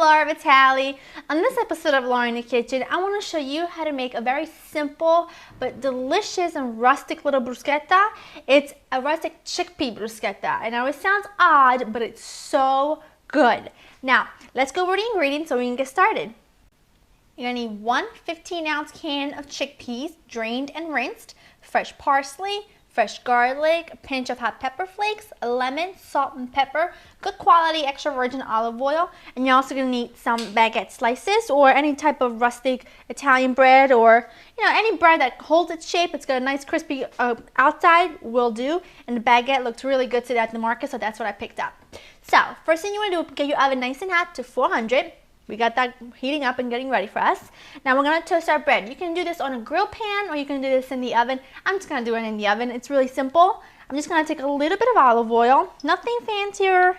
Laura Vitale. On this episode of Laura in the Kitchen, I want to show you how to make a very simple but delicious and rustic little bruschetta. It's a rustic chickpea bruschetta. I know it sounds odd, but it's so good. Now, let's go over the ingredients so we can get started. You're going to need one 15-ounce can of chickpeas, drained and rinsed, fresh parsley, fresh garlic, a pinch of hot pepper flakes, a lemon, salt and pepper, good quality extra virgin olive oil, and you're also going to need some baguette slices or any type of rustic Italian bread, or any bread that holds its shape. It's got a nice crispy outside will do, and the baguette looked really good today at the market, so that's what I picked up. So first thing you want to do, get your oven nice and hot to 400. We got that heating up and getting ready for us. Now we're going to toast our bread. You can do this on a grill pan or you can do this in the oven. I'm just going to do it in the oven. It's really simple. I'm just going to take a little bit of olive oil. Nothing fancy or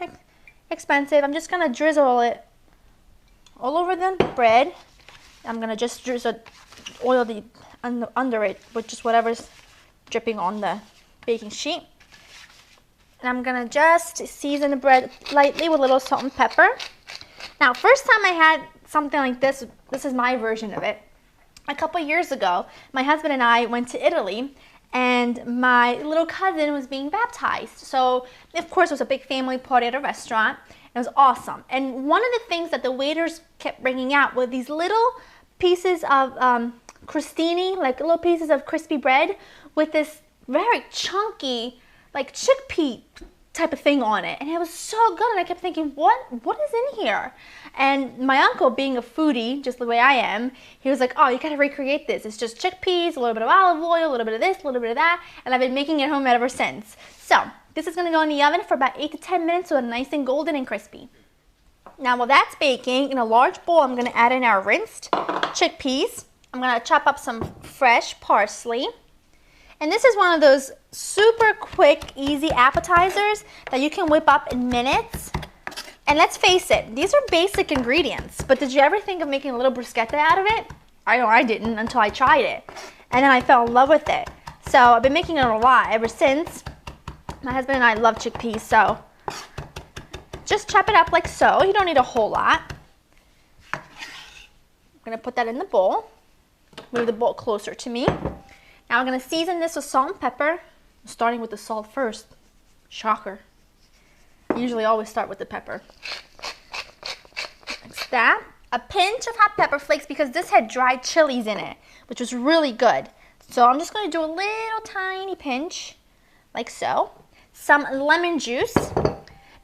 expensive. I'm just going to drizzle it all over the bread. I'm going to just drizzle oil under it with just whatever's dripping on the baking sheet. And I'm going to just season the bread lightly with a little salt and pepper. Now, first time I had something like this is my version of it. A couple years ago, my husband and I went to Italy, and my little cousin was being baptized. So, of course, it was a big family party at a restaurant. It was awesome. And one of the things that the waiters kept bringing out were these little pieces of crostini, like little pieces of crispy bread with this very chunky, like chickpea type of thing on it, and it was so good, and I kept thinking, what is in here? And my uncle, being a foodie just the way I am, he was like, oh, you gotta recreate this. It's just chickpeas, a little bit of olive oil, a little bit of this, a little bit of that, and I've been making it home ever since. So this is gonna go in the oven for about 8 to 10 minutes so it's nice and golden and crispy. Now while that's baking, in a large bowl I'm gonna add in our rinsed chickpeas. I'm gonna chop up some fresh parsley. And this is one of those super quick, easy appetizers that you can whip up in minutes. And let's face it, these are basic ingredients, but did you ever think of making a little bruschetta out of it? I know I didn't until I tried it. And then I fell in love with it. So I've been making it a lot ever since. My husband and I love chickpeas, so just chop it up like so. You don't need a whole lot. I'm gonna put that in the bowl. Move the bowl closer to me. Now I'm going to season this with salt and pepper. I'm starting with the salt first. Shocker. I usually always start with the pepper. Like that. A pinch of hot pepper flakes because this had dried chilies in it, which was really good. So I'm just going to do a little tiny pinch, like so. Some lemon juice.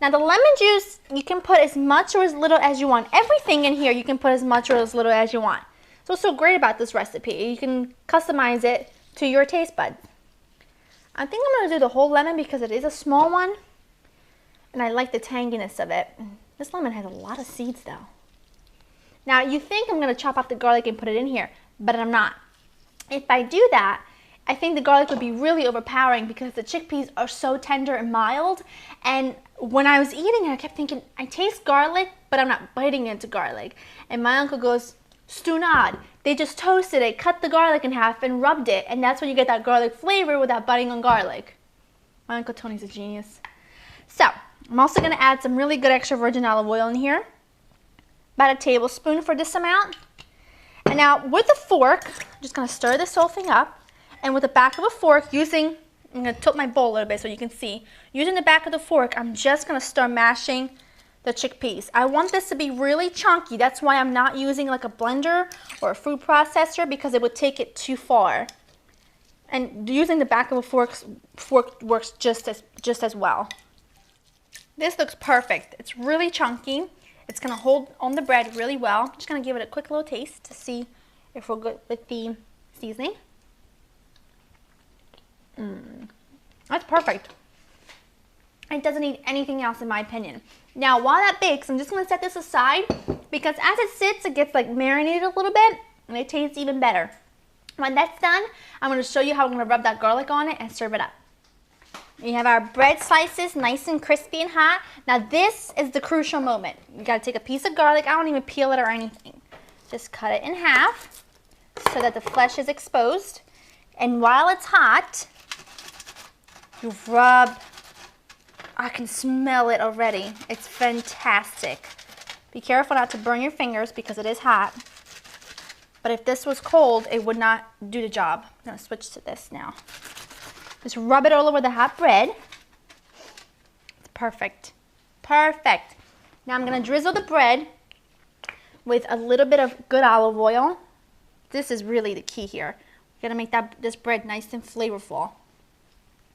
Now the lemon juice, you can put as much or as little as you want. Everything in here you can put as much or as little as you want. So what's so great about this recipe, you can customize it to your taste buds. I think I'm going to do the whole lemon because it is a small one, and I like the tanginess of it. This lemon has a lot of seeds though. Now you think I'm going to chop up the garlic and put it in here, but I'm not. If I do that, I think the garlic would be really overpowering because the chickpeas are so tender and mild, and when I was eating it I kept thinking, I taste garlic, but I'm not biting into garlic. And my uncle goes, Stunad. They just toasted it, cut the garlic in half, and rubbed it, and that's when you get that garlic flavor without biting on garlic. My Uncle Tony's a genius. So, I'm also going to add some really good extra virgin olive oil in here. About a tablespoon for this amount. And now, with a fork, I'm just going to stir this whole thing up, and with the back of a fork, I'm going to tilt my bowl a little bit so you can see. Using the back of the fork, I'm just going to start mashing the chickpeas. I want this to be really chunky. That's why I'm not using like a blender or a food processor, because it would take it too far. And using the back of a fork works just as well. This looks perfect. It's really chunky. It's going to hold on the bread really well. I'm just going to give it a quick little taste to see if we're good with the seasoning. That's perfect. It doesn't need anything else in my opinion. Now while that bakes, I'm just going to set this aside because as it sits, it gets like marinated a little bit and it tastes even better. When that's done, I'm going to show you how I'm going to rub that garlic on it and serve it up. We have our bread slices nice and crispy and hot. Now this is the crucial moment. You got to take a piece of garlic. I don't even peel it or anything. Just cut it in half so that the flesh is exposed. And while it's hot, you rub. I can smell it already. It's fantastic. Be careful not to burn your fingers because it is hot. But if this was cold, it would not do the job. I'm gonna switch to this now. Just rub it all over the hot bread. It's perfect. Perfect. Now I'm gonna drizzle the bread with a little bit of good olive oil. This is really the key here. We're gonna make this bread nice and flavorful.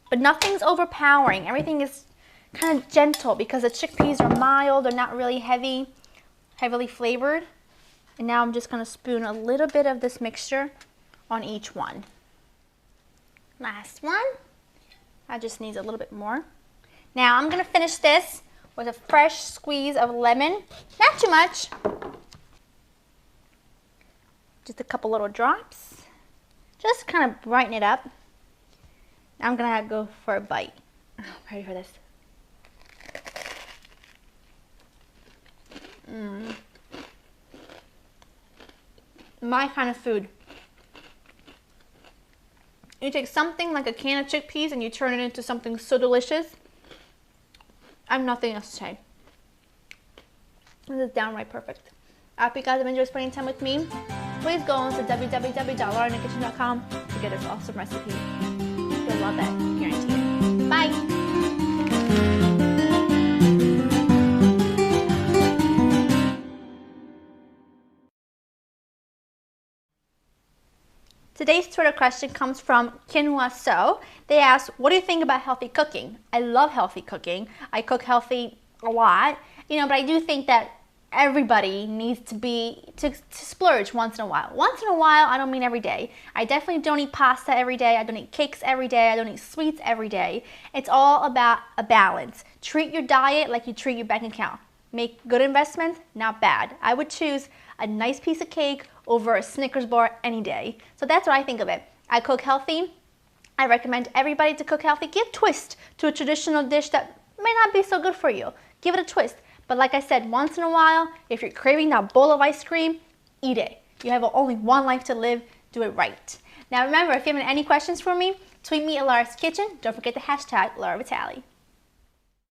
But nothing's overpowering. Everything is kind of gentle because the chickpeas are mild. They're not really heavily flavored. And now I'm just gonna spoon a little bit of this mixture on each one. Last one. That just needs a little bit more. Now I'm gonna finish this with a fresh squeeze of lemon. Not too much. Just a couple little drops. Just kind of brighten it up. Now I'm gonna go for a bite. Oh, ready for this. My kind of food. You take something like a can of chickpeas and you turn it into something so delicious. I have nothing else to say. This is downright perfect. I hope you guys have enjoyed spending time with me. Please go on to www.laureninthekitchen.com to get this awesome recipe. You'll love it, guarantee it. Bye! Today's Twitter question comes from Quinoa So. They asked, what do you think about healthy cooking? I love healthy cooking. I cook healthy a lot, but I do think that everybody needs to splurge once in a while. Once in a while, I don't mean every day. I definitely don't eat pasta every day. I don't eat cakes every day. I don't eat sweets every day. It's all about a balance. Treat your diet like you treat your bank account. Make good investments, not bad. I would choose a nice piece of cake over a Snickers bar any day. So that's what I think of it. I cook healthy. I recommend everybody to cook healthy. Give twist to a traditional dish that may not be so good for you. Give it a twist. But like I said, once in a while, if you're craving that bowl of ice cream, eat it. You have only one life to live. Do it right. Now remember, if you have any questions for me, tweet me at Laura's Kitchen. Don't forget the hashtag Laura Vitale.